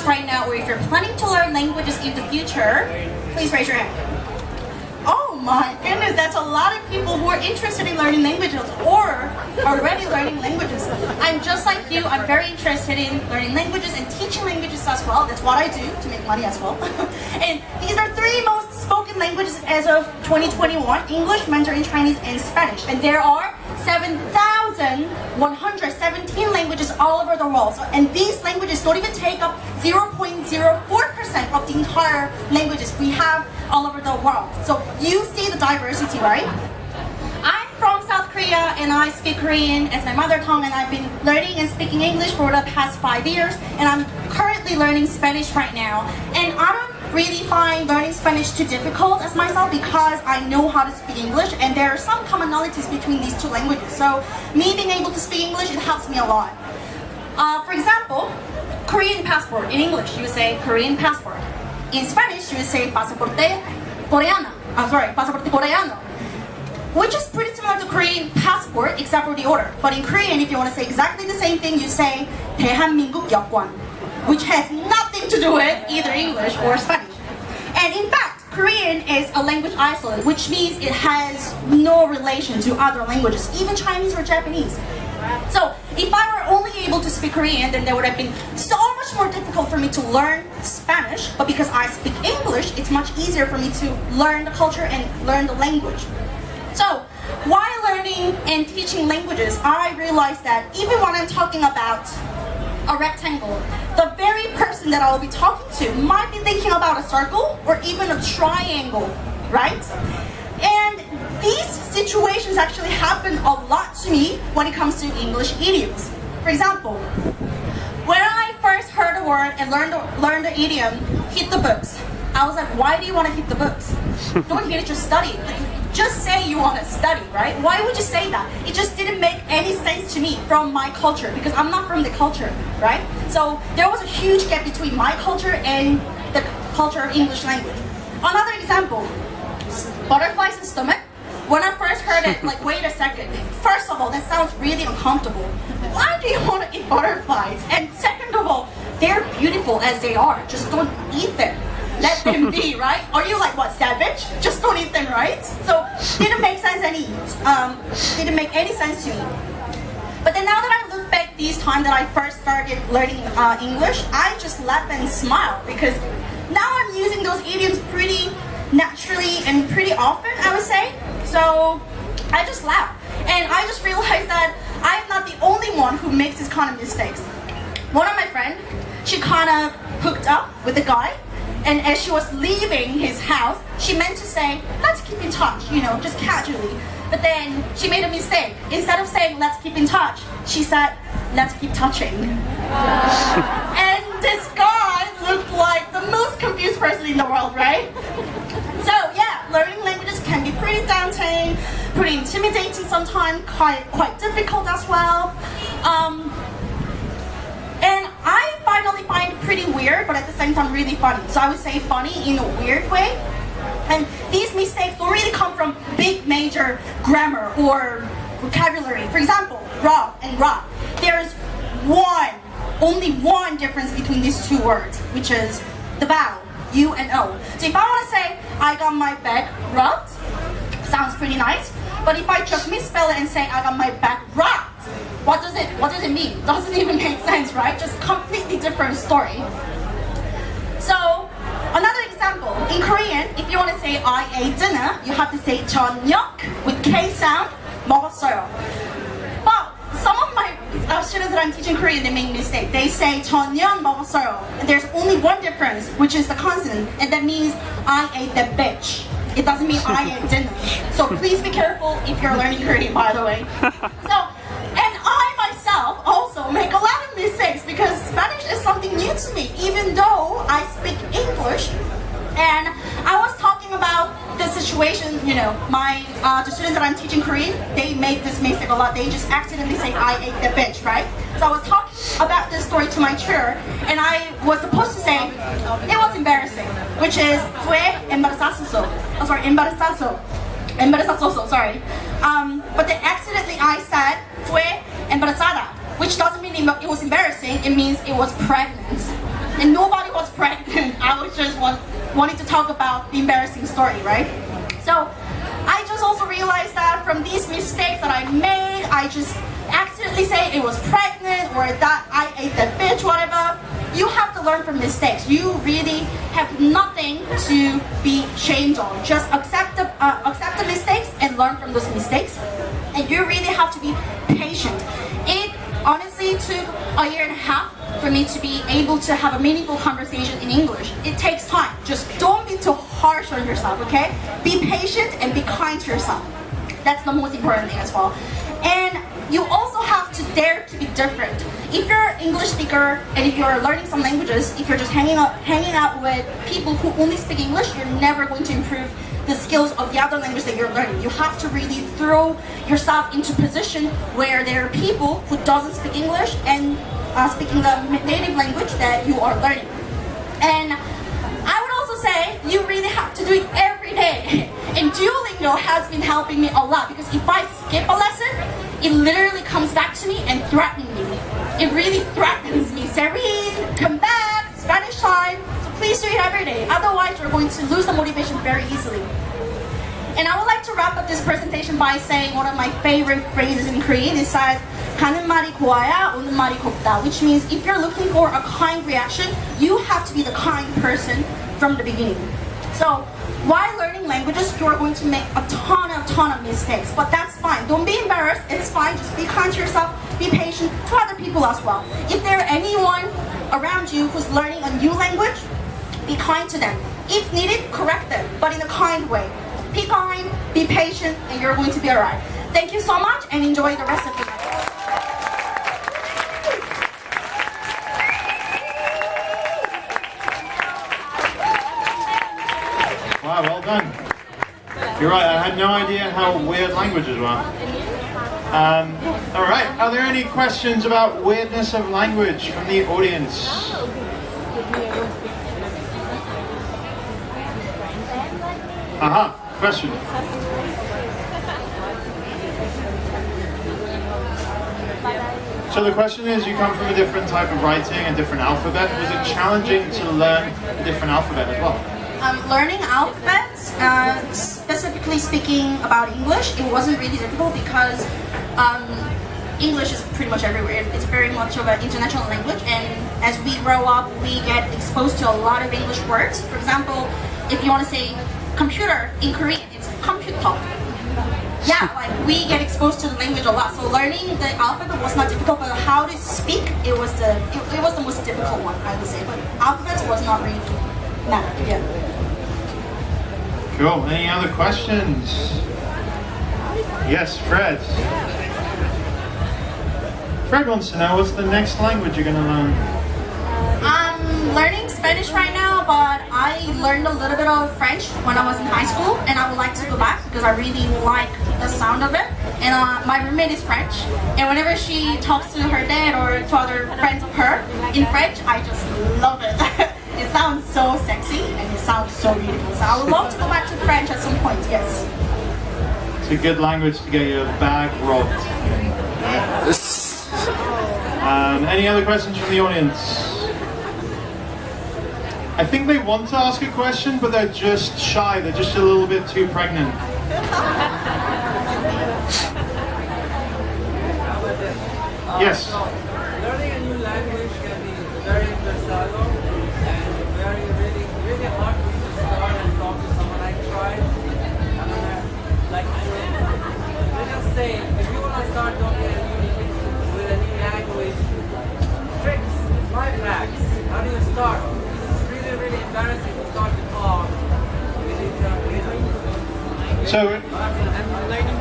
right now, or if you're planning to learn languages in the future, please raise your hand. Oh my goodness, that's a lot of people who are interested in learning languages or already learning languages. I'm just like you, I'm very interested in learning languages and teaching languages as well. That's what I do to make money as well. And these are 3 most spoken languages as of 2021, English, Mandarin, Chinese, and Spanish. And there are 7,117 languages all over the world. And these languages don't even take up 0.04% of the entire languages we have all over the world. So you see the diversity, right? I'm from South Korea and I speak Korean as my mother tongue, and I've been learning and speaking English for the past 5 years, and I'm currently learning Spanish right now. And I don't really find learning Spanish too difficult as myself because I know how to speak English, and there are some commonalities between these 2 languages. So me being able to speak English, it helps me a lot. For example, Korean passport. In English, you would say Korean passport. In Spanish, you would say pasaporte coreano. Pasaporte coreano. Which is pretty similar to Korean passport, except for the order. But in Korean, if you want to say exactly the same thing, you say 대한민국 여권, which has nothing to do with either English or Spanish. And in fact, Korean is a language isolate, which means it has no relation to other languages, even Chinese or Japanese. So if I were only able to speak Korean, then there would have been so much more difficult for me to learn Spanish. But because I speak English, it's much easier for me to learn the culture and learn the language. So while learning and teaching languages, I realized that even when I'm talking about a rectangle, the very person that I will be talking to might be thinking about a circle or even a triangle, right? And these situations actually happen a lot to me when it comes to English idioms. For example, when I first heard a word and learned the idiom, hit the books, I was like, why do you want to hit the books? Don't hit it, just study. Just say you want to study, right? Why would you say that? It just didn't make any sense to me from my culture, because I'm not from the culture, right? So there was a huge gap between my culture and the culture of English language. Another example, butterflies in stomach. When I first heard it, like, wait a second. First of all, that sounds really uncomfortable. Why do you want to eat butterflies? And second of all, they're beautiful as they are. Just don't eat them. Let them be, right? Are you like, what, savage? Just don't eat them, right? So didn't make sense didn't make any sense to me. But then now that I look back these times that I first started learning English, I just laugh and smile, because now I'm using those idioms pretty naturally and pretty often, I would say. So I just laugh. And I just realized that I'm not the only one who makes this kind of mistakes. One of my friends, she kind of hooked up with a guy, and as she was leaving his house, she meant to say, let's keep in touch, you know, just casually. But then she made a mistake. Instead of saying, let's keep in touch, she said, let's keep touching. And this guy looked like the most confused person in the world, right? So yeah, learning languages can be pretty daunting, pretty intimidating sometimes, quite difficult as well. And I finally find it pretty weird, but at the same time really funny. So I would say funny in a weird way. And these mistakes don't really come from big major grammar or vocabulary. For example, rock and rock. There's only one difference between these 2 words, which is the vowel, U and O. So if I want to say, I got my back rubbed, sounds pretty nice. But if I just misspell it and say, I got my back rubbed, what does it mean? Doesn't even make sense, right? Just completely different story. So another example, in Korean, if you want to say I ate dinner, you have to say 저녁 with K sound, 먹었어요. But some of my students that I'm teaching Korean, they make a mistake. They say 저녁 먹었어요. And there's only one difference, which is the consonant, and that means I ate that bitch. It doesn't mean I ate dinner. So please be careful if you're learning Korean, by the way. And I myself also make a lot of mistakes, because Spanish is something new to me, even though I speak English. And I was talking about the situation, you know, the students that I'm teaching Korean, they make this mistake a lot. They just accidentally say, I ate the bitch, right? So I was talking about this story to my tutor, and I was supposed to say, it was embarrassing, which is, fue embarazoso. Oh, sorry, embarazoso, sorry. But then accidentally I said, fue embarazada, which doesn't mean it was embarrassing, it means it was pregnant. and nobody was pregnant. I was just wanting to talk about the embarrassing story, right? So I just also realized that from these mistakes that I made, I just accidentally say it was pregnant or that I ate that bitch, whatever. You have to learn from mistakes. You really have nothing to be shamed on. Just accept the mistakes and learn from those mistakes. And you really have to be patient. It honestly took a year and a half for me to be able to have a meaningful conversation in English. It takes time. Just don't be too harsh on yourself, okay? Be patient and be kind to yourself. That's the most important thing as well. And you also have to dare to be different. If you're an English speaker and if you're learning some languages, if you're just hanging out with people who only speak English, you're never going to improve the skills of the other language that you're learning. You have to really throw yourself into a position where there are people who doesn't speak English and speaking the native language that you are learning. And I would also say you really have to do it every day. And Duolingo has been helping me a lot because if I skip a lesson, it literally comes back to me and threatens me. It really threatens me. Serin, come back, Spanish time. So please do it every day. Otherwise, you're going to lose the motivation very easily. And I would like to wrap up this presentation by saying one of my favorite phrases in Korean. It says, 가는 말이 고와야 오는 말이 곱다, which means if you're looking for a kind reaction, you have to be the kind person from the beginning. So while learning languages, you're going to make a ton of mistakes, but that's fine. Don't be embarrassed. It's fine. Just be kind to yourself. Be patient to other people as well. If there are anyone around you who's learning a new language, be kind to them. If needed, correct them, but in a kind way. Be kind, be patient, and you're going to be alright. Thank you so much, and enjoy the rest of the night. Wow, well done. You're right, I had no idea how weird languages were. Alright, are there any questions about weirdness of language from the audience? Aha, question. So the question is, you come from a different type of writing, a different alphabet. Was it challenging to learn a different alphabet as well? Learning alphabets, specifically speaking about English, it wasn't really difficult because English is pretty much everywhere. It's very much of an international language, and as we grow up, we get exposed to a lot of English words. For example, if you want to say computer in Korean, it's computer. Yeah, like we get exposed to the language a lot. So learning the alphabet was not difficult, but how to speak, it was the most difficult one, I would say. But alphabets was not really matter. Yeah. Cool. Any other questions? Yes, Fred. Fred wants to know, what's the next language you're going to learn? I'm learning Spanish right now, but I learned a little bit of French when I was in high school, and I would like to go back because I really like the sound of it. And my roommate is French, and whenever she talks to her dad or to other friends of her in French, I just love it. It sounds so sexy and it sounds so beautiful. So I would love to go back to French at some point, yes. It's a good language to get your bag robbed. Any other questions from the audience? I think they want to ask a question, but they're just shy. They're just a little bit too pregnant. Yes? Learning a new language can be very versatile and really hard for you to start and talk to someone. I tried. Let's just say, if you want to start talking with a new language, tricks, life hacks, how do you start? It's really embarrassing to start to talk.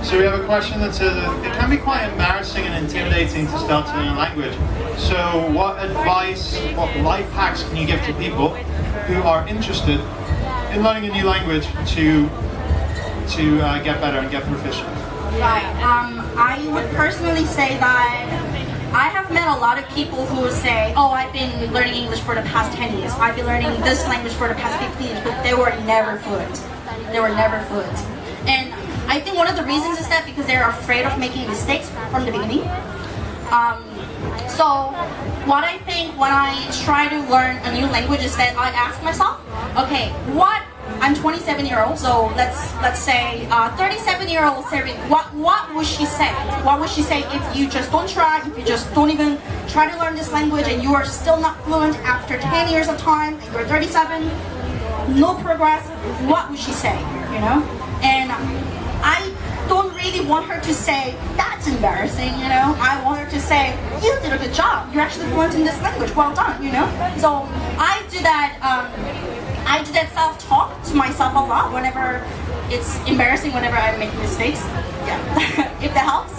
So we have a question that says it can be quite embarrassing and intimidating to start to learn a language. So what advice, what life hacks can you give to people who are interested in learning a new language to get better and get proficient? Right. I would personally say that I have met a lot of people who say, oh, I've been learning English for the past 10 years. I've been learning this language for the past 15 years, but they were never fluent. They were never fluent. And I think one of the reasons is that because they're afraid of making mistakes from the beginning. So what I think when I try to learn a new language is that I ask myself, okay, I'm 27-year-old, so let's say 37-year-old Serin, what would she say? What would she say if you just don't try, if you just don't even try to learn this language and you are still not fluent after 10 years of time, and you're 37, no progress, what would she say, you know? And I don't really want her to say, that's embarrassing, you know? I want her to say, you did a good job, you're actually fluent in this language, well done, you know? So I do that self-talk to myself a lot whenever it's embarrassing, whenever I make mistakes. Yeah, if that helps.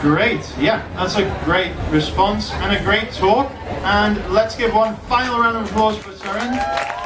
Great, yeah, that's a great response and a great talk. And let's give one final round of applause for Serin.